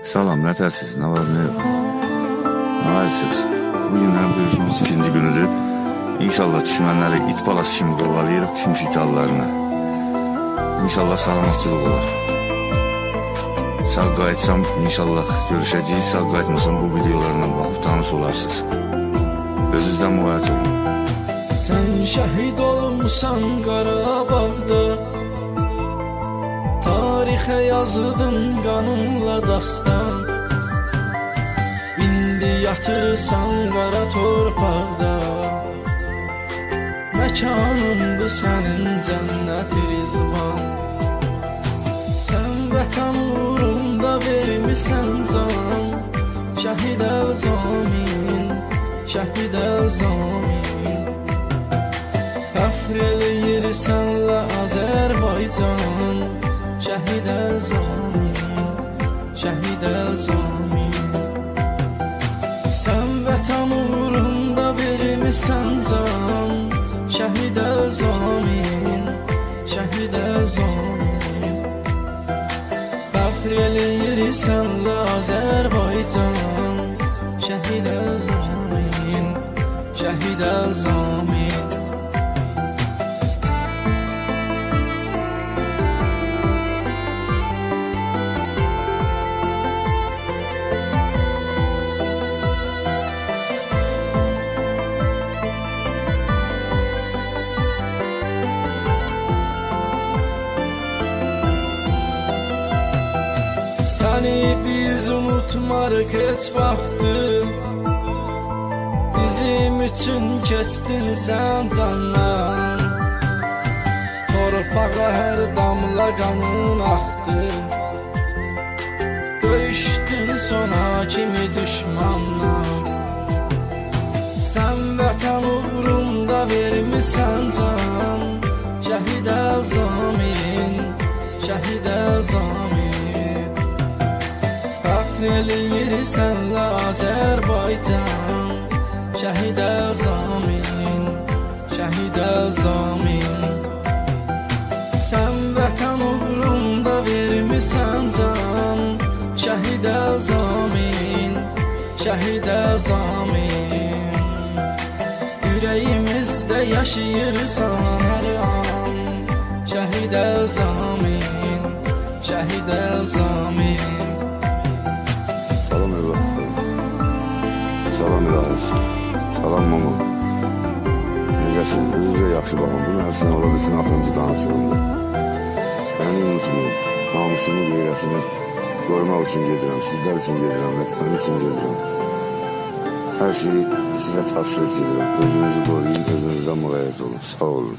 Salam, nətəsiz, nə var, nə yox? Ailəsiz, bugündən bölüşümüz ikinci günüdür. İnşallah düşmənləri it balası kimi qovalayırıq tüm şitallarına. İnşallah salamatçılıq olar. Sağ qayıtsam, inşallah görüşəcəyik. Sağ qayıtmasam bu videolarına baxıb tanış olarsınız. Özünüzdən müvayət olun. Sən şəhid olmuşsan Qarabağda, tarixə yazıdın qanınla dastan. İndi yatırsan qara torpaqda, məkanındır sənin cənnət-i rizvan. Sən vətən uğrunda vermisən can, şəhid əl-zamin, şəhid əl-zamin. Fəxr eləyir sənlə Azərbaycan, şəhid əl-zamin, şəhid əl-zamin. Sən vətən uğrunda vermisən can, şəhid əl-zamin, şəhid əl-zamin. Fəxr eləyir sənlə Azərbaycan, şəhid əl-zamin, şəhid əl-zamin. Səni biz unutmarıq heç vaxtı, bizim üçün keçdin sən candan. Torpağa hər damla qanın axdı, döyüşdün sona kimi düşmanla. Sən vətən uğrunda vermisən can, şəhid əl-zamin, şəhid əl-zamin. Fəxr eləyir sənlə Azərbaycan, şəhid əl-zamin, şəhid əl-zamin. Sən vətən uğrunda vermisən can, şəhid əl-zamin, şəhid əl-zamin. Ürəyimizdə yaşayırsan hər an, şəhid əl-zamin, şəhid əl-zamin. Salam evlatlarım, salam ilahisi, salam mama. Necəsiniz, özünüzə yaxşı baxın. Bugün hərsin ola bilsin axırıncı danışığımdır. Məni unutmayın, namusumu, qeyrətini qorumaq üçün gedirəm, sizlər üçün gedirəm, vətənim üçün gedirəm. Hər şeyi sizə tapşırıq edirəm. Özünüzü qoruyun, özünüzdən müğayyət olun. Sağ olun.